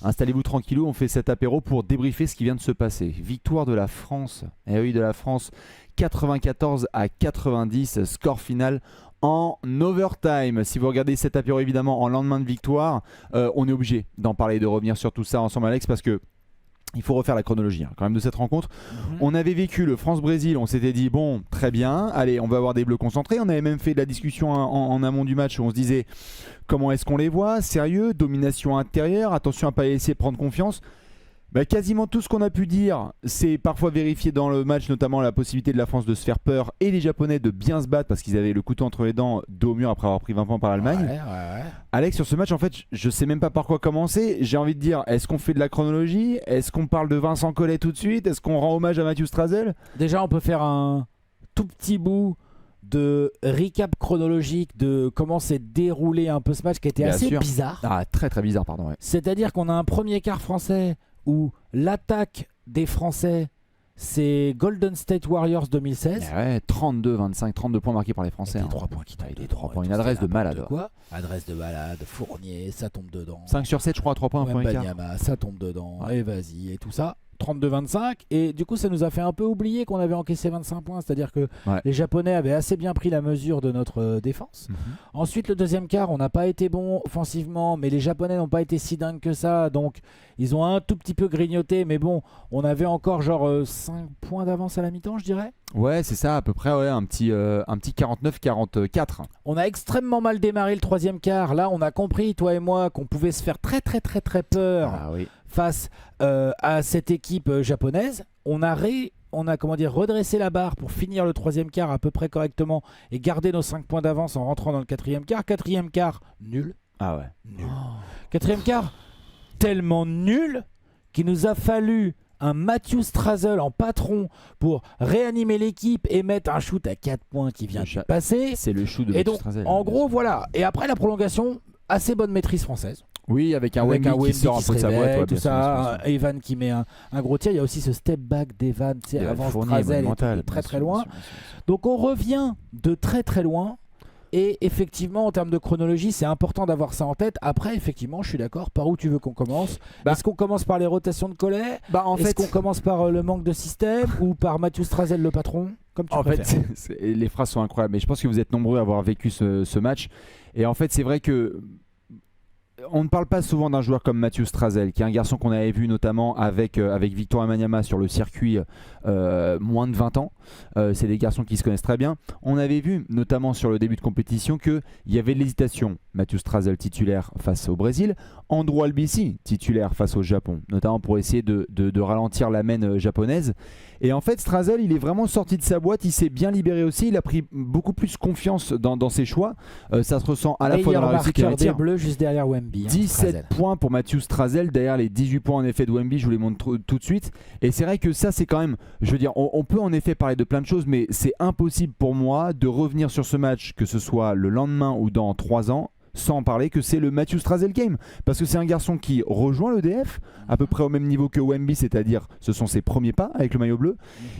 Installez-vous tranquillou, on fait cet apéro pour débriefer ce qui vient de se passer. Victoire de la France, eh oui de la France, 94-90, score final en overtime. Si vous regardez cet apéro évidemment en lendemain de victoire, on est obligé d'en parler, de revenir sur tout ça ensemble Alex, parce que il faut refaire la chronologie quand même de cette rencontre. On avait vécu le France-Brésil, on s'était dit bon très bien, allez on va avoir des bleus concentrés. On avait même fait de la discussion en amont du match où on se disait comment est-ce qu'on les voit, sérieux, domination intérieure, attention à pas laisser prendre confiance. Quasiment tout ce qu'on a pu dire, c'est parfois vérifié dans le match, notamment la possibilité de la France de se faire peur et les Japonais de bien se battre parce qu'ils avaient le couteau entre les dents, dos au mur après avoir pris 20 points par l'Allemagne. Ouais. Alex, sur ce match, en fait, je sais même pas par quoi commencer. J'ai envie de dire, est-ce qu'on fait de la chronologie? Est-ce qu'on parle de Vincent Collet tout de suite? Est-ce qu'on rend hommage à Mathieu Strazel? Déjà, on peut faire un tout petit bout de recap chronologique de comment s'est déroulé un peu ce match qui était Bien assez sûr. bizarre. Ah, très très bizarre, pardon. Ouais. C'est-à-dire qu'on a un premier quart français où l'attaque des Français, c'est Golden State Warriors 2016. Ouais, 32-25, 32 points marqués par les Français. Avec des 3 points qui tombent des dedans 3 points, et une tout, adresse c'était de malade. n'importe quoi. Adresse de malade, Fournier, ça tombe dedans. 5 sur 7, je crois, à 3 points, un premier quart. Wembanyama, ça tombe dedans. Ouais. Et vas-y, et tout ça. 32-25. Et du coup, ça nous a fait un peu oublier qu'on avait encaissé 25 points. C'est-à-dire que les Japonais avaient assez bien pris la mesure de notre défense. Ensuite, le deuxième quart, on n'a pas été bon offensivement, mais les Japonais n'ont pas été si dingues que ça. Donc, ils ont un tout petit peu grignoté. Mais bon, on avait encore genre 5 points d'avance à la mi-temps, je dirais. Ouais, c'est ça, à peu près, ouais, un petit 49-44. On a extrêmement mal démarré le troisième quart. Là, on a compris, toi et moi, qu'on pouvait se faire très peur face à cette équipe japonaise. On a redressé la barre pour finir le troisième quart à peu près correctement et garder nos 5 points d'avance en rentrant dans le quatrième quart. Quatrième quart, nul. Ah ouais. Nul. Quatrième quart, tellement nul qu'il nous a fallu un Mathieu Strazel en patron pour réanimer l'équipe et mettre un shoot à 4 points qui vient de passer. C'est le shoot de Et Mathieu donc, Strazel. en gros, voilà. Et après la prolongation, assez bonne maîtrise française. Oui, avec un Wemby qui sort un peu de sa boîte. Ouais, tout ça. Evan qui met un gros tir. Il y a aussi ce step back d'Evan avant Strazel et très loin. Donc on revient de très loin. Et effectivement, en termes de chronologie, c'est important d'avoir ça en tête. Après, effectivement, je suis d'accord. Par où tu veux qu'on commence? Est-ce qu'on commence par les rotations de Collet? Est-ce qu'on commence par le manque de système ou par Mathieu Strazel, le patron? Comme tu préfères. Les phrases sont incroyables. Mais je pense que vous êtes nombreux à avoir vécu ce match. Et en fait, c'est vrai que on ne parle pas souvent d'un joueur comme Mathieu Strazel, qui est un garçon qu'on avait vu notamment avec Victor Wembanyama sur le circuit moins de 20 ans. C'est des garçons qui se connaissent très bien. On avait vu notamment sur le début de compétition qu'il y avait de l'hésitation. Mathieu Strazel titulaire face au Brésil, Andrew Albisi titulaire face au Japon, notamment pour essayer de ralentir la mène japonaise. Et en fait, Strazel, il est vraiment sorti de sa boîte, il s'est bien libéré aussi, il a pris beaucoup plus confiance dans ses choix. Ça se ressent à la fois dans la réussite et dans les tirs. Bleus juste derrière Wemby. 17 points pour Mathieu Strazel, derrière les 18 points en effet de Wemby, je vous les montre tout de suite. Et c'est vrai que ça, c'est quand même, je veux dire, on peut en effet parler de plein de choses, mais c'est impossible pour moi de revenir sur ce match, que ce soit le lendemain ou dans 3 ans, sans en parler que c'est le Mathieu Strazel game, parce que c'est un garçon qui rejoint l'EDF à peu près au même niveau que Wemby, c'est-à-dire ce sont ses premiers pas avec le maillot bleu,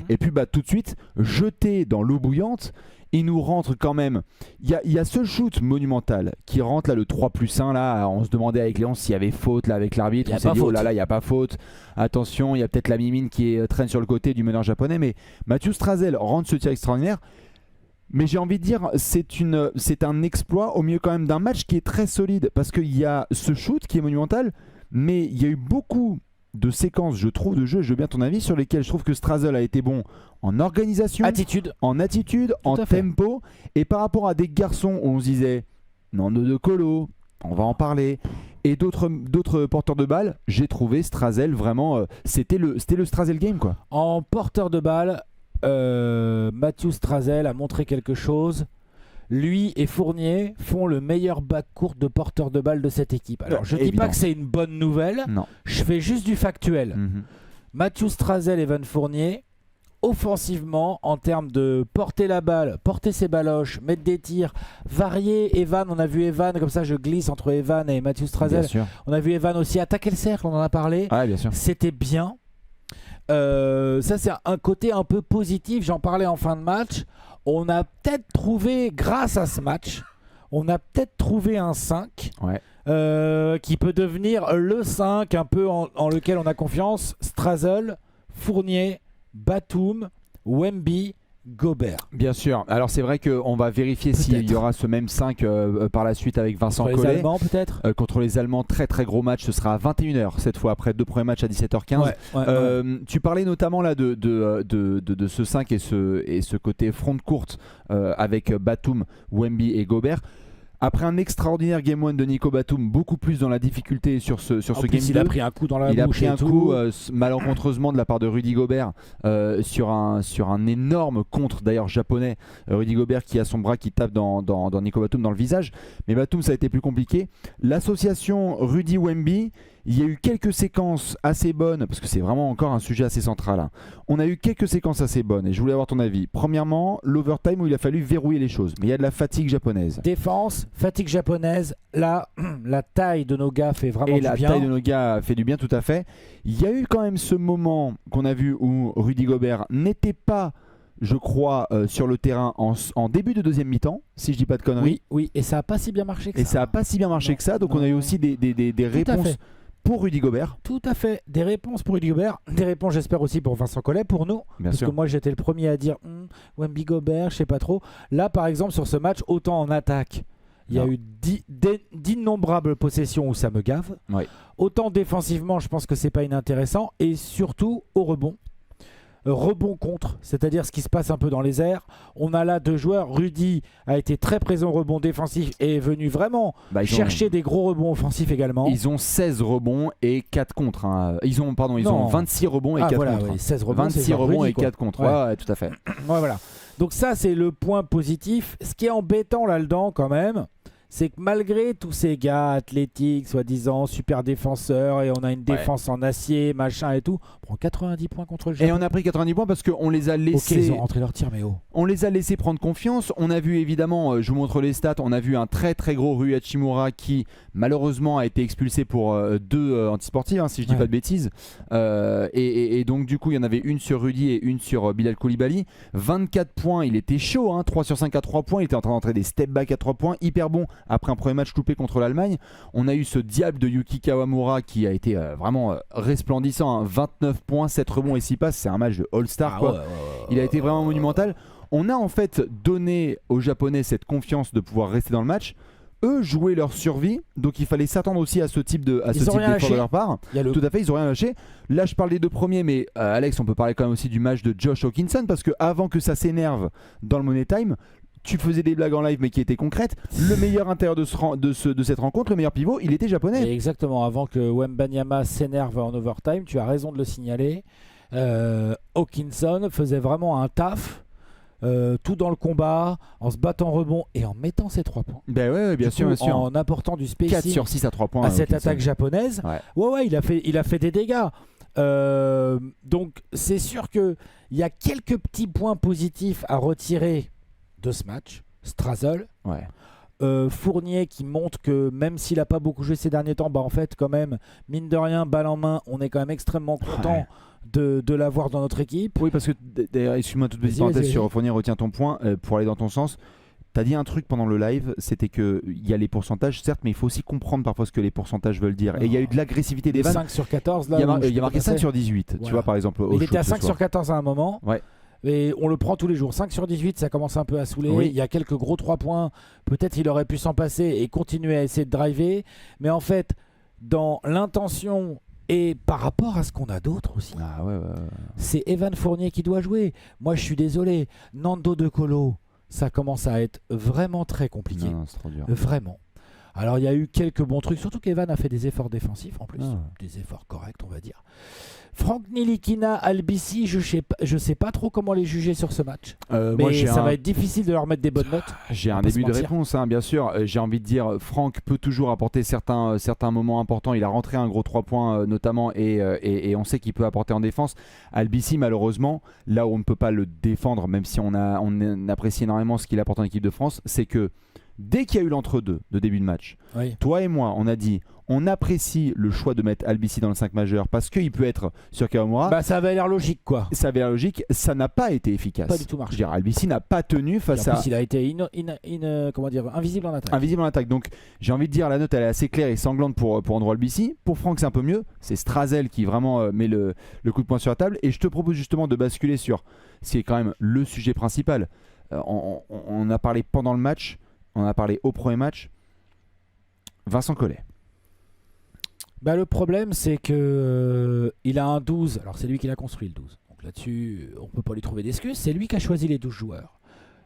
et puis tout de suite jeté dans l'eau bouillante. Il nous rentre quand même, il y a ce shoot monumental qui rentre là, le 3+1 là, on se demandait avec Léon s'il y avait faute là avec l'arbitre, on s'est dit oh là là il n'y a pas faute, attention il y a peut-être la mimine qui traîne sur le côté du meneur japonais, mais Mathieu Strazel rentre ce tir extraordinaire. Mais j'ai envie de dire, c'est un exploit au milieu quand même d'un match qui est très solide, parce qu'il y a ce shoot qui est monumental, mais il y a eu beaucoup de séquences, je trouve, de jeu, je veux bien ton avis, sur lesquelles je trouve que Strazel a été bon en organisation, en attitude, en tempo, et par rapport à des garçons où on se disait, non, de colo, on va en parler, et d'autres porteurs de balles, j'ai trouvé Strazel vraiment, c'était le Strazel game quoi. En porteur de balles, Mathieu Strazel a montré quelque chose. Lui et Fournier font le meilleur backcourt de porteur de balle de cette équipe. Alors je dis pas que c'est une bonne nouvelle, non. Je fais juste du factuel. Mathieu Strazel et Evan Fournier, offensivement, en termes de porter la balle, porter ses baloches, mettre des tirs, varier. Evan, on a vu Evan, comme ça je glisse entre Evan et Mathieu Strazel. On a vu Evan aussi attaquer le cercle, on en a parlé. Ah, bien sûr. C'était bien. Ça c'est un côté un peu positif, j'en parlais en fin de match. On a peut-être trouvé, grâce à ce match, on a peut-être trouvé un 5 qui peut devenir le 5 un peu en lequel on a confiance. Strazel, Fournier, Batum, Wemby, Gobert. Bien sûr. Alors c'est vrai qu'on va vérifier s'il y aura ce même 5 par la suite avec Vincent Collet. Contre les Allemands peut-être contre les Allemands, très très gros match. Ce sera à 21h cette fois après 2 premiers matchs à 17h15. Tu parlais notamment là de ce 5 et ce côté front courte avec Batum, Wemby et Gobert. Après un extraordinaire Game 1 de Nico Batum, beaucoup plus dans la difficulté sur ce Game 2. Il a pris un coup dans la bouche. Il a pris un coup malencontreusement de la part de Rudy Gobert sur un énorme contre d'ailleurs japonais. Rudy Gobert qui a son bras qui tape dans Nico Batum dans le visage. Mais Batum, ça a été plus compliqué. L'association Rudy-Wemby, il y a eu quelques séquences assez bonnes, parce que c'est vraiment encore un sujet assez central. Hein. On a eu quelques séquences assez bonnes et je voulais avoir ton avis. Premièrement, l'overtime où il a fallu verrouiller les choses. Mais il y a de la fatigue japonaise. Défense, fatigue japonaise. Là, la taille de nos gars fait vraiment du bien. Et la taille de nos gars fait du bien, tout à fait. Il y a eu quand même ce moment qu'on a vu où Rudy Gobert n'était pas, je crois, sur le terrain en début de deuxième mi-temps, si je dis pas de conneries. Oui, et ça n'a pas si bien marché que ça. Et ça n'a pas si bien marché que ça, donc on a eu aussi des réponses pour Rudy Gobert. Tout à fait, des réponses pour Rudy Gobert, des réponses j'espère aussi pour Vincent Collet, pour nous. Parce que moi j'étais le premier à dire Wemby Gobert, je sais pas trop. Là par exemple sur ce match, autant en attaque, il y a eu d'innombrables possessions où ça me gave. Autant défensivement, je pense que c'est pas inintéressant. Et surtout au rebond. Rebond contre, c'est-à-dire ce qui se passe un peu dans les airs. On a là 2 joueurs. Rudy a été très présent au rebond défensif et est venu vraiment chercher des gros rebonds offensifs également. Ils ont 16 rebonds et 4 contre. Hein. Ils ont 26 rebonds et 4 contre. 16 rebonds, 26 rebonds et 4 contre. Ouais, tout à fait. Voilà. Donc ça, c'est le point positif. Ce qui est embêtant là-dedans quand même, c'est que malgré tous ces gars athlétiques, soi-disant super défenseurs, et on a une défense en acier, machin et tout, on prend 90 points contre le Japon. Et on a pris 90 points parce qu'on les a laissés. Ok, ils ont rentré leur tir, mais on les a laissés prendre confiance. On a vu évidemment, je vous montre les stats, on a vu un très très gros Rui Hachimura qui malheureusement a été expulsé pour 2 antisportifs, hein, si je dis pas de bêtises. Et donc du coup, il y en avait une sur Rudy et une sur Bilal Koulibaly. 24 points, il était chaud, hein, 3 sur 5 à 3 points. Il était en train d'entrer des step back à 3 points, hyper bon. Après un premier match loupé contre l'Allemagne, on a eu ce diable de Yuki Kawamura qui a été vraiment resplendissant, hein. 29 points, 7 rebonds et 6 passes, c'est un match de All-Star quoi. Il a été vraiment monumental. On a en fait donné aux Japonais cette confiance de pouvoir rester dans le match. Eux jouaient leur survie, donc il fallait s'attendre aussi à ce type d'effort de leur part. Tout à fait, ils n'ont rien lâché. Là, je parle des 2 premiers, mais Alex, on peut parler quand même aussi du match de Josh Hawkinson, parce que avant que ça s'énerve dans le Money Time, tu faisais des blagues en live mais qui étaient concrètes. Le meilleur intérieur de cette rencontre, le meilleur pivot, il était japonais. Et exactement, avant que Wembanyama s'énerve en overtime, tu as raison de le signaler. Hawkinson faisait vraiment un taf. Tout dans le combat, en se battant rebond et en mettant ses 3 points. Ben ouais, bien sûr. En apportant du spacing 4 sur 6 à 3 points à cette attaque japonaise. Ouais, il a fait des dégâts. Donc c'est sûr qu'il y a quelques petits points positifs à retirer de ce match. Strazel. Fournier qui montre que même s'il n'a pas beaucoup joué ces derniers temps, en fait quand même, mine de rien, balle en main, on est quand même extrêmement content de l'avoir dans notre équipe. Oui, parce que d'ailleurs, excuse-moi, toute petite parenthèse sur Fournier, retiens ton point pour aller dans ton sens. T'as dit un truc pendant le live, c'était qu'il y a les pourcentages, certes, mais il faut aussi comprendre parfois ce que les pourcentages veulent dire. Et il y a eu de l'agressivité des vannes. 5 sur 14, là. Il y a marqué 5 sur 18, tu vois, par exemple. Il était à 5 sur 14 à un moment. Et on le prend tous les jours. 5 sur 18, ça commence un peu à saouler. Il y a quelques gros 3 points. Peut-être il aurait pu s'en passer et continuer à essayer de driver. Mais en fait, dans l'intention et par rapport à ce qu'on a d'autres aussi, c'est Evan Fournier qui doit jouer. Moi, je suis désolé. Nando De Colo, ça commence à être vraiment très compliqué. Non, c'est trop dur. Vraiment. Alors, il y a eu quelques bons trucs. Surtout qu'Evan a fait des efforts défensifs en plus. Des efforts corrects, on va dire. Franck Nilikina, Albissi, je sais pas trop comment les juger sur ce match. Mais ça va être difficile de leur mettre des bonnes notes. J'ai un début de réponse, hein, bien sûr. J'ai envie de dire, Franck peut toujours apporter certains moments importants. Il a rentré un gros 3 points notamment et on sait qu'il peut apporter en défense. Albissi, malheureusement, là où on ne peut pas le défendre, même si on apprécie énormément ce qu'il apporte en équipe de France, c'est que dès qu'il y a eu l'entre-deux de début de match, toi et moi, on a dit on apprécie le choix de mettre Albici dans le 5 majeur parce qu'il peut être sur Kawamura. Bah, ça avait l'air logique, quoi. Ça avait l'air logique, ça n'a pas été efficace. Pas du tout marché. Je veux dire, Albici n'a pas tenu face à. Il a été comment dire, invisible en attaque. Invisible en attaque. Donc j'ai envie de dire, la note elle est assez claire et sanglante pour Andrew Albici. Pour Franck, c'est un peu mieux. C'est Strazel qui vraiment met le coup de poing sur la table. Et je te propose justement de basculer sur ce qui est quand même le sujet principal. On a parlé pendant le match, on a parlé au premier match. Vincent Collet. Bah, le problème, c'est que il a un 12. Alors, c'est lui qui l'a construit, le 12. Donc là-dessus, on peut pas lui trouver d'excuses. C'est lui qui a choisi les 12 joueurs.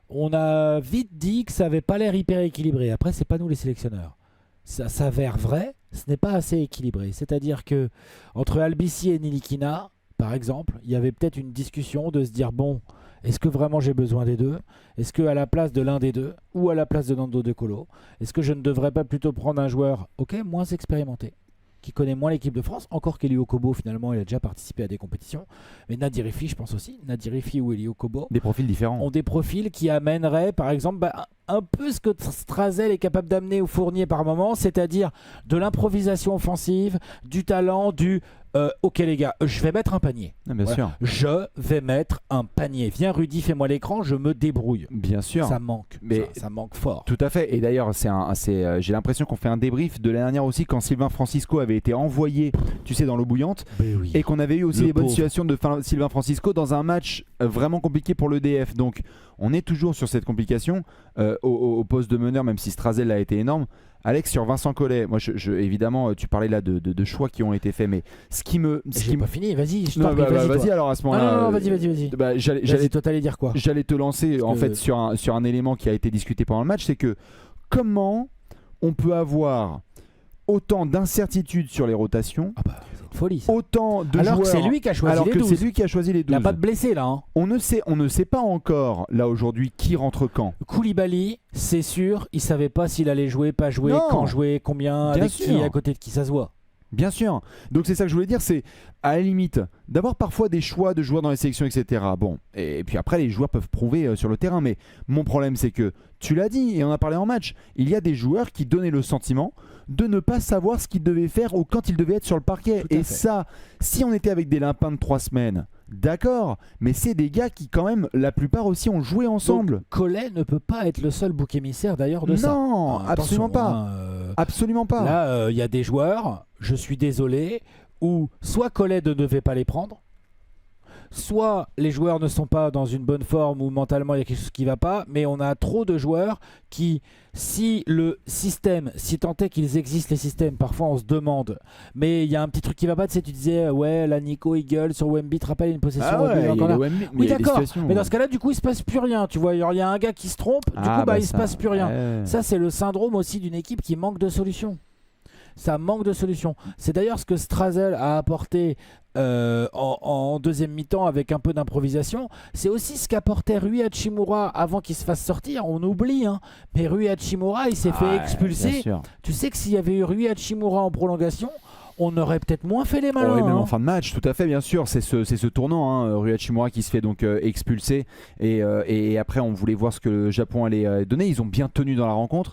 On a vite dit que ça n'avait pas l'air hyper équilibré. Après, c'est pas nous les sélectionneurs. Ça s'avère vrai, ce n'est pas assez équilibré. C'est-à-dire que entre Albici et Nilikina, par exemple, il y avait peut-être une discussion de se dire, bon, est-ce que vraiment j'ai besoin des deux? Est-ce qu'à la place de l'un des deux, ou à la place de Nando De Colo, est-ce que je ne devrais pas plutôt prendre un joueur, moins expérimenté, qui connaît moins l'équipe de France, encore qu'Eli Okobo, finalement, il a déjà participé à des compétitions. Mais Nadir Riffi, je pense aussi, Nadir Riffi ou Eli Okobo, des profils différents, ont des profils qui amèneraient, par exemple, un peu ce que Strazel est capable d'amener au Fournier par moment, c'est-à-dire de l'improvisation offensive, du talent, ok les gars, je vais mettre un panier. Ah, bien sûr. Je vais mettre un panier. Viens Rudy, fais-moi l'écran, je me débrouille. Bien sûr. Ça manque. Mais ça manque fort. Tout à fait. Et d'ailleurs, j'ai l'impression qu'on fait un débrief de l'année dernière aussi quand Sylvain Francisco avait été envoyé, tu sais, dans l'eau bouillante, oui. et qu'on avait eu aussi les bonnes situations de Sylvain Francisco dans un match vraiment compliqué pour l'EDF. Donc, on est toujours sur cette complication au poste de meneur, même si Strazel a été énorme. Alex, sur Vincent Collet, moi évidemment tu parlais là de choix qui ont été faits, mais ce qui me... J'ai pas fini, vas-y, je t'en prie, prie, vas-y alors à ce moment-là. Non, vas-y. Toi t'allais dire quoi? J'allais te lancer en fait sur un élément qui a été discuté pendant le match, c'est que comment on peut avoir autant d'incertitudes sur les rotations, c'est une folie ça. Autant de alors joueurs, que c'est lui qui a choisi les 12. C'est lui qui a choisi les 12. Il n'y a pas de blessés là. Hein. On ne sait pas encore là aujourd'hui qui rentre quand. Koulibaly, c'est sûr, il savait pas s'il allait jouer, pas jouer, quand jouer, combien, bien avec sûr. Qui, à côté de qui ça se voit. Bien sûr. Donc c'est ça que je voulais dire, c'est à la limite d'avoir parfois des choix de joueurs dans les sélections, etc. Bon, et puis après les joueurs peuvent prouver sur le terrain, mais mon problème c'est que, tu l'as dit et on a parlé en match, il y a des joueurs qui donnaient le sentiment de ne pas savoir ce qu'ils devaient faire ou quand ils devaient être sur le parquet. Et ça, si on était avec des limpins de 3 semaines, d'accord, mais c'est des gars qui quand même, la plupart aussi, ont joué ensemble. Donc, Collet ne peut pas être le seul bouc émissaire d'ailleurs de ça. Non, absolument pas. Absolument pas. Là, il y a des joueurs, je suis désolé, où soit Collet ne devait pas les prendre, soit les joueurs ne sont pas dans une bonne forme ou mentalement il y a quelque chose qui ne va pas, mais on a trop de joueurs qui, si le système, si tant est qu'ils existent les systèmes, parfois on se demande, mais il y a un petit truc qui ne va pas, tu sais, tu disais ouais là Nico il gueule sur Wemby, te rappelles une possession oui d'accord, mais dans ce cas là du coup il se passe plus rien, tu vois, il y a un gars qui se trompe, du coup il se passe plus rien. Ça c'est le syndrome aussi d'une équipe qui manque de solutions. Ça manque de solutions. C'est d'ailleurs ce que Strazel a apporté en deuxième mi-temps avec un peu d'improvisation. C'est aussi ce qu'apportait Rui Hachimura avant qu'il se fasse sortir. On oublie, hein. Mais Rui Hachimura, il s'est fait expulser. Tu sais que s'il y avait eu Rui Hachimura en prolongation, on aurait peut-être moins fait les malins. Oui, même en fin de match, tout à fait, bien sûr. C'est ce tournant, hein, Rui Hachimura qui se fait donc expulser. Et après, on voulait voir ce que le Japon allait donner. Ils ont bien tenu dans la rencontre.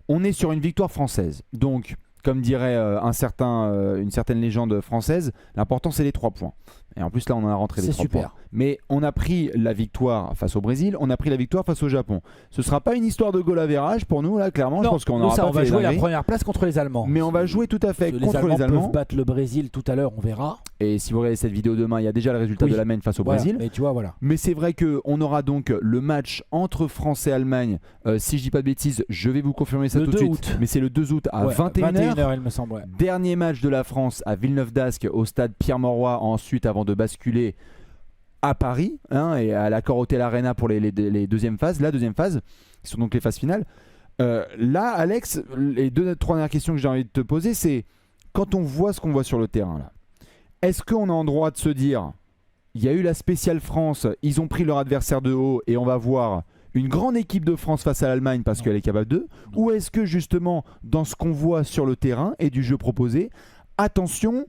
On est sur une victoire française. Donc, comme dirait une certaine légende française, l'important c'est les 3 points. Et en plus là on en a rentré les 3 points. Mais on a pris la victoire face au Brésil, on a pris la victoire face au Japon. Ce sera pas une histoire de goal average pour nous là, clairement. Je pense qu'on aura pas on va jouer la première place contre les Allemands. Mais on va jouer tout à fait contre les Allemands. Peuvent battre le Brésil tout à l'heure, on verra. Et si vous regardez cette vidéo demain, il y a déjà le résultat de l'Allemagne face au Brésil. Mais tu vois, voilà. Mais c'est vrai qu'on aura donc le match entre France et Allemagne. Si je dis pas de bêtises, je vais vous confirmer ça tout de suite. Mais c'est le 2 août à 21h. Il me semble. Dernier match de la France à Villeneuve-d'Ascq au stade Pierre-Mauroy, ensuite avant de basculer à Paris et à l'Accor Hotel Arena pour les deuxièmes phases, la deuxième phase, qui sont donc les phases finales. Là, Alex, les 2-3 dernières questions que j'ai envie de te poser, c'est quand on voit ce qu'on voit sur le terrain, là, est-ce qu'on a en droit de se dire, il y a eu la spéciale France, ils ont pris leur adversaire de haut et on va voir une grande équipe de France face à l'Allemagne parce qu'elle est capable d'eux, ou est-ce que justement, dans ce qu'on voit sur le terrain et du jeu proposé, attention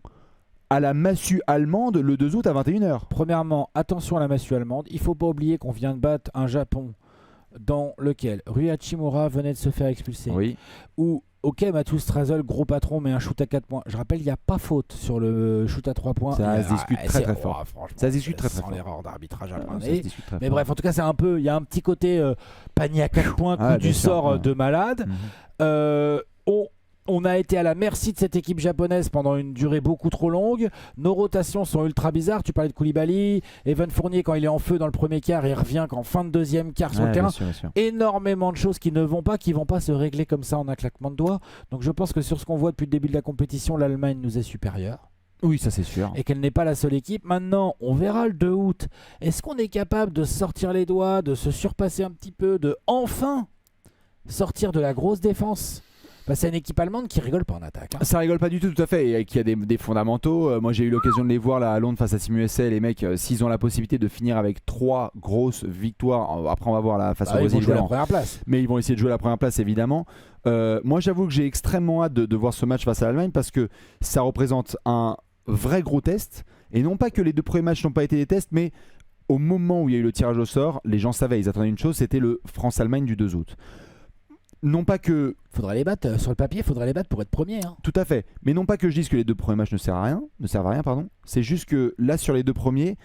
à la massue allemande le 2 août à 21h. Premièrement, attention à la massue allemande. Il ne faut pas oublier qu'on vient de battre un Japon dans lequel Rui Hachimura venait de se faire expulser. Oui. Où ok, Mathieu Strazel, gros patron, mais un shoot à 4 points. Je rappelle, il n'y a pas faute sur le shoot à 3 points. Ça se discute très fort. Ça se discute très fort. L'erreur d'arbitrage à prendre. Mais bref, en tout cas, c'est un peu. Il y a un petit côté panier à 4 points, coup du sort de malade. On a été à la merci de cette équipe japonaise pendant une durée beaucoup trop longue. Nos rotations sont ultra bizarres. Tu parlais de Koulibaly, Evan Fournier quand il est en feu dans le premier quart, il revient qu'en fin de deuxième quart sur le terrain. Bien sûr. Énormément de choses qui ne vont pas, qui vont pas se régler comme ça en un claquement de doigts. Donc je pense que sur ce qu'on voit depuis le début de la compétition, l'Allemagne nous est supérieure. Oui, ça c'est sûr. Et qu'elle n'est pas la seule équipe. Maintenant, on verra le 2 août. Est-ce qu'on est capable de sortir les doigts, de se surpasser un petit peu, de enfin sortir de la grosse défense? C'est une équipe allemande qui rigole pas en attaque. Ça rigole pas du tout à fait. Et qui a des fondamentaux. Moi, j'ai eu l'occasion de les voir là à Londres face à Team USA. Les mecs, s'ils ont la possibilité de finir avec 3 grosses victoires, après on va voir la face au Brésil. Ils vont jouer la première place. Mais ils vont essayer de jouer la première place évidemment. Moi, j'avoue que j'ai extrêmement hâte de voir ce match face à l'Allemagne parce que ça représente un vrai gros test. Et non pas que les 2 premiers matchs n'ont pas été des tests, mais au moment où il y a eu le tirage au sort, les gens savaient, ils attendaient une chose, c'était le France-Allemagne du 2 août. Non pas que... Faudrait les battre, sur le papier, faudrait les battre pour être premier. Tout à fait. Mais non pas que je dise que les 2 premiers matchs ne servent à rien, pardon. C'est juste que là, sur les 2 premiers,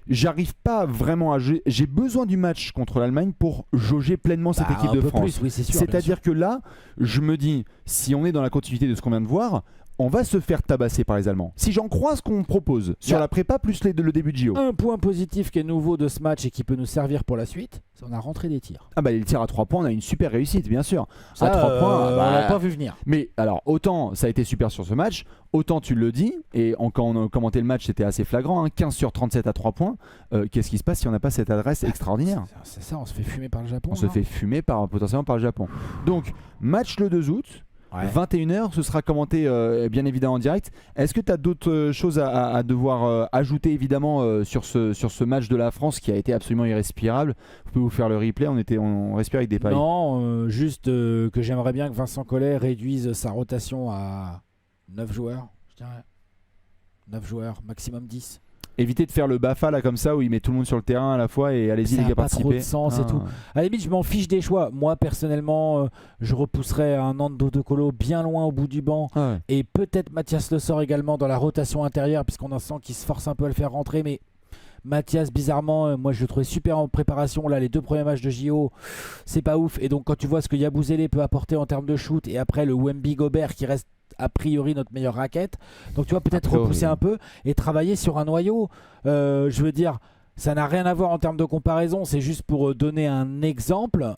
j'arrive pas vraiment à... J'ai besoin du match contre l'Allemagne pour jauger pleinement cette équipe de France. Plus, oui, c'est sûr, c'est-à-dire que là, je me dis, si on est dans la continuité de ce qu'on vient de voir, on va se faire tabasser par les Allemands. Si j'en crois ce qu'on propose sur la prépa plus le début de JO. Un point positif qui est nouveau de ce match et qui peut nous servir pour la suite, c'est qu'on a rentré des tirs. Ah bah les tirs à 3 points, on a une super réussite bien sûr. Ça, à 3 points, on l'a pas vu venir. Mais alors autant ça a été super sur ce match, autant tu le dis, et quand on a commenté le match c'était assez flagrant, 15 sur 37 à 3 points. Qu'est-ce qui se passe si on n'a pas cette adresse extraordinaire? C'est ça, on se fait fumer par le Japon. On se fait fumer potentiellement par le Japon. Donc match le 2 août. 21h, ce sera commenté bien évidemment en direct. Est-ce que tu as d'autres choses à devoir ajouter évidemment sur ce match de la France qui a été absolument irrespirable? Vous pouvez vous faire le replay, on respire avec des pailles. Non, juste que j'aimerais bien que Vincent Collet réduise sa rotation à 9 joueurs, je dirais. 9 joueurs, maximum 10. Éviter de faire le Bafa là comme ça où il met tout le monde sur le terrain à la fois et allez-y les gars, participer. Ça n'a pas trop de sens et tout. À la limite, je m'en fiche des choix. Moi personnellement, je repousserais un Nando De Colo bien loin au bout du banc et peut-être Mathias Le Sort également dans la rotation intérieure puisqu'on en sent qu'il se force un peu à le faire rentrer. Mais Mathias, bizarrement, moi je le trouvais super en préparation. Là, les 2 premiers matchs de JO, c'est pas ouf. Et donc quand tu vois ce que Yabusele peut apporter en termes de shoot et après le Wemby Gobert qui reste a priori notre meilleure raquette, donc tu vas peut-être repousser un peu et travailler sur un noyau. Je veux dire, ça n'a rien à voir en termes de comparaison, c'est juste pour donner un exemple.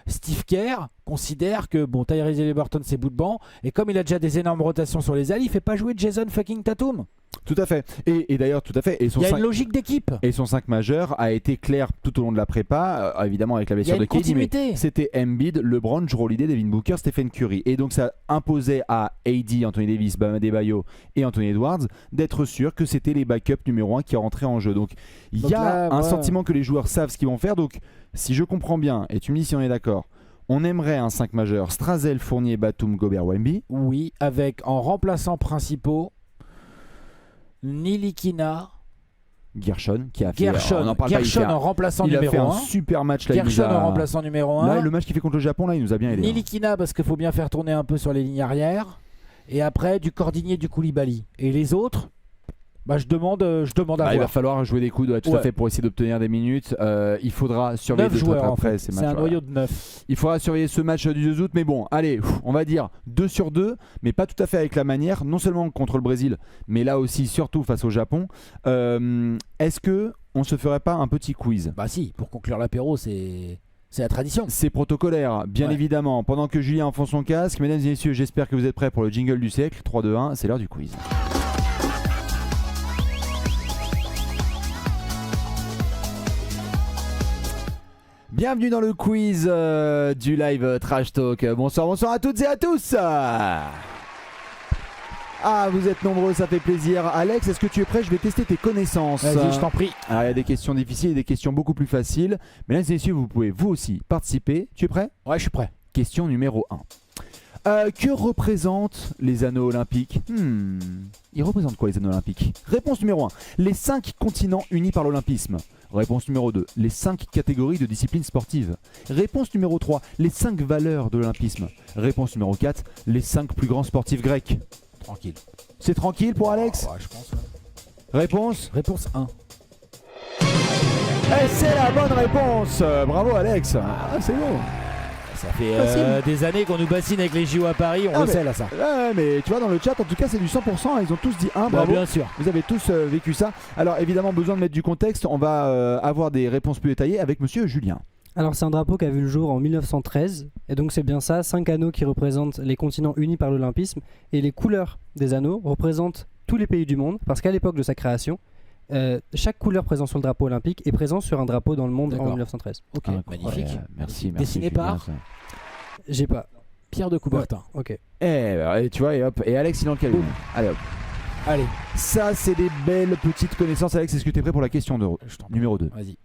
Steve Kerr considère que Tyrese Haliburton c'est bout de banc et comme il a déjà des énormes rotations sur les ailes, il fait pas jouer Jason fucking Tatum. Tout à fait. Et d'ailleurs, tout à fait. Il y a une logique d'équipe. Et son 5 majeur a été clair tout au long de la prépa, évidemment avec la blessure de KD, mais c'était Embiid, LeBron, Jrue Holiday, Devin Booker, Stephen Curry. Et donc ça imposait à AD, Anthony Davis, Bam Adebayo et Anthony Edwards d'être sûr que c'était les backups numéro 1 qui rentraient en jeu. Donc il y a un sentiment que les joueurs savent ce qu'ils vont faire. Donc si je comprends bien, et tu me dis si on est d'accord, on aimerait un 5 majeur Strazel, Fournier, Batum, Gobert, Wemby. Oui, avec en remplaçants principaux Nilikina, Gershon qui a fait en remplaçant numéro 1. Il a fait un super match là. Gershon en remplaçant numéro 1. Là, le match qu'il fait contre le Japon, là, il nous a bien aidé. Nilikina parce qu'il faut bien faire tourner un peu sur les lignes arrière. Et après, du Cordigné, du Koulibaly. Et les autres, je demande à voir. Il va falloir jouer des coups tout à fait pour essayer d'obtenir des minutes. Il faudra surveiller 9 joueurs après ces matchs. C'est un noyau de 9. Il faudra surveiller ce match du 2 août. Mais bon, allez, on va dire 2 sur 2, mais pas tout à fait avec la manière. Non seulement contre le Brésil, mais là aussi surtout face au Japon. Est-ce que on se ferait pas un petit quiz? Bah si, pour conclure l'apéro, c'est la tradition. C'est protocolaire, bien évidemment. Pendant que Julien enfonce son casque, mesdames et messieurs, j'espère que vous êtes prêts pour le jingle du siècle. 3, 2, 1, c'est l'heure du quiz. Bienvenue dans le quiz du live Trash Talk. Bonsoir à toutes et à tous. Vous êtes nombreux, ça fait plaisir. Alex, est-ce que tu es prêt? Je vais tester tes connaissances. Vas-y, je t'en prie. Alors, il y a des questions difficiles et des questions beaucoup plus faciles. Mesdames et messieurs, vous pouvez vous aussi participer. Tu es prêt? Ouais, je suis prêt. Question numéro 1. Que représentent les anneaux olympiques? Ils représentent quoi les anneaux olympiques? Réponse numéro 1, les 5 continents unis par l'olympisme. Réponse numéro 2, les 5 catégories de disciplines sportives. Réponse numéro 3, les 5 valeurs de l'olympisme. Réponse numéro 4, les 5 plus grands sportifs grecs. Tranquille. C'est tranquille pour Alex? Ouais, je pense. Réponse? Réponse 1. Et c'est la bonne réponse. Bravo Alex. Ah, c'est bon. Ça fait des années qu'on nous bassine avec les JO à Paris, on le sait là ça. Ouais, mais tu vois dans le chat en tout cas c'est du 100%, ils ont tous dit 1, bravo. Bien sûr. Vous avez tous vécu ça. Alors évidemment besoin de mettre du contexte, on va avoir des réponses plus détaillées avec monsieur Julien. Alors c'est un drapeau qui a vu le jour en 1913 et donc c'est bien ça, 5 anneaux qui représentent les continents unis par l'olympisme et les couleurs des anneaux représentent tous les pays du monde parce qu'à l'époque de sa création, chaque couleur présente sur le drapeau olympique est présente sur un drapeau dans le monde en 1913. Ok, magnifique. Merci. Dessiné par j'ai pas. Pierre de Coubertin. Ok. Et tu vois, et hop, et Alex il en le calme. Allez hop. Allez. Ça c'est des belles petites connaissances. Alex, est-ce que tu es prêt pour la question numéro 2? Vas-y.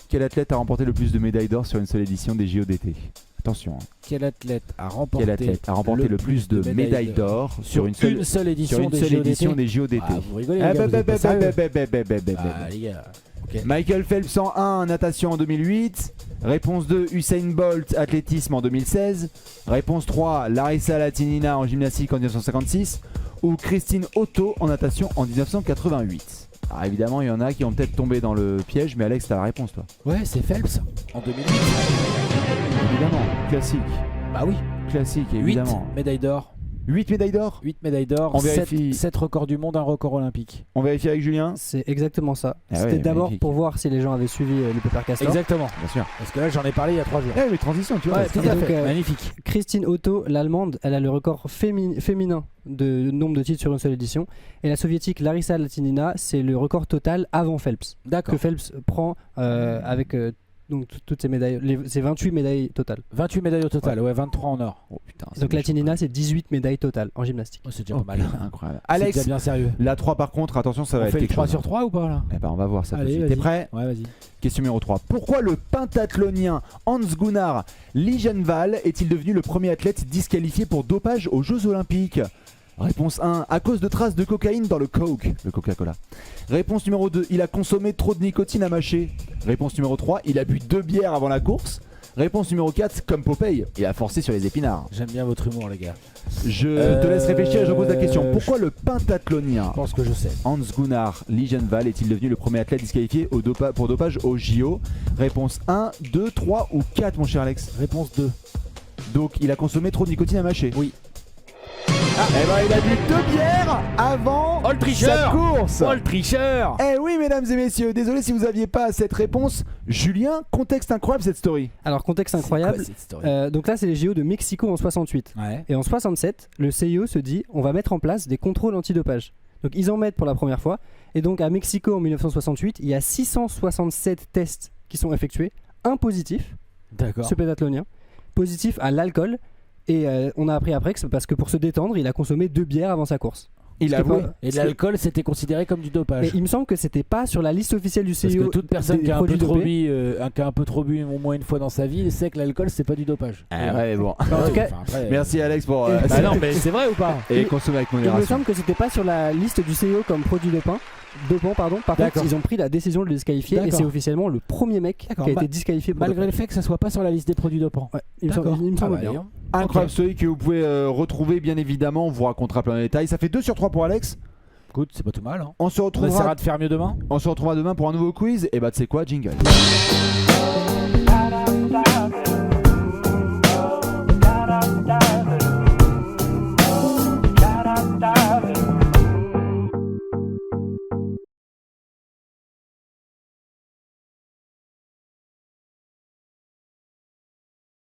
Quel athlète a remporté le plus de médailles d'or sur une seule édition des JO d'été? Attention. Quel athlète a remporté le plus de médailles d'or sur une seule édition des JO d'été? Vous rigolez, les gars. Okay. Michael Phelps en 1, natation en 2008. Réponse 2, Usain Bolt, athlétisme en 2016. Réponse 3, Larissa Latinina en gymnastique en 1956. Ou Christine Otto en natation en 1988. Alors évidemment, il y en a qui ont peut-être tombé dans le piège, mais Alex, t'as la réponse toi. Ouais, c'est Phelps en 2008. Évidemment, classique. Bah oui. Classique, évidemment. 8 médailles d'or. 8 médailles d'or 8 médailles d'or, on vérifie. 7 records du monde, un record olympique. On vérifie avec Julien. C'est exactement ça. Ah C'était ouais, d'abord magnifique. pour voir si les gens avaient suivi le Pepper Castor. Exactement. Bien sûr. Parce que là, j'en ai parlé il y a 3 jours. Eh mais transition, tu vois. Ouais, tout à fait. Magnifique. Christine Otto, l'allemande, elle a le record féminin de nombre de titres sur une seule édition. Et la soviétique Larissa Latinina, c'est le record total avant Phelps. D'accord. Que Phelps prend avec donc toutes ces médailles, c'est 28 médailles totales. 28 médailles au total, ouais, 23 en or. Oh putain. Donc Latinina, c'est 18 médailles totales en gymnastique. Oh, c'est déjà pas mal. Incroyable. C'est Alex, déjà bien sérieux. la 3 par contre, attention, ça va On être fait le quelque 3 chose. sur 3 ou pas là? Eh ben on va voir ça. Allez, T'es prêt? Ouais, vas-y. Question numéro 3. Pourquoi le pentathlonien Hans-Gunnar Ligenvall est-il devenu le premier athlète disqualifié pour dopage aux Jeux Olympiques? Réponse 1, à cause de traces de cocaïne dans le Coke, le Coca-Cola. Réponse numéro 2, il a consommé trop de nicotine à mâcher. Réponse numéro 3, il a bu 2 bières avant la course. Réponse numéro 4, comme Popeye, il a forcé sur les épinards. J'aime bien votre humour, les gars. Je te laisse réfléchir et je pose la question. Pourquoi le pentathlonien Je pense que je sais. Hans-Gunnar Ligenvall est-il devenu le premier athlète disqualifié pour dopage au JO? Réponse 1, 2, 3 ou 4 mon cher Alex? Réponse 2. Donc il a consommé trop de nicotine à mâcher. Oui. Eh ben il a bu 2 bières avant Oh le tricheur! sa course. Oh le tricheur! Eh oui mesdames et messieurs, désolé si vous aviez pas cette réponse. Julien, contexte incroyable cette story. Alors contexte incroyable. Donc là c'est les JO de Mexico en 68. Ouais. Et en 67, le CIO se dit on va mettre en place des contrôles antidopage. Donc ils en mettent pour la première fois. Et donc à Mexico en 1968, il y a 667 tests qui sont effectués. Un positif, D'accord. ce pentathlonien, positif à l'alcool. Et on a appris après que c'est parce que pour se détendre, il a consommé 2 bières avant sa course. Il a avoué. Et l'alcool c'était considéré comme du dopage. Et il me semble que c'était pas sur la liste officielle du CIO. Parce que toute personne qui a, produits qui a un peu trop bu au moins une fois dans sa vie sait que l'alcool c'est pas du dopage. Ah ouais bon. En tout cas, Merci Alex pour. Bah non mais c'est vrai ou pas? Et consommer avec il me modération. semble que c'était pas sur la liste du CIO comme produit dopant. Par contre, ils ont pris la décision de le disqualifier et c'est officiellement le premier mec qui a été disqualifié pour malgré le fait que ça soit pas sur la liste des produits dopants. Ouais, il me semble bien. Incroyable story que vous pouvez retrouver bien évidemment. On vous racontera plein de détails. Ça fait 2 sur 3 pour Alex. Écoute, c'est pas tout mal. Hein. On se On retrouvera essaiera de faire mieux demain. On se retrouvera demain pour un nouveau quiz. Et bah tu sais quoi, jingle.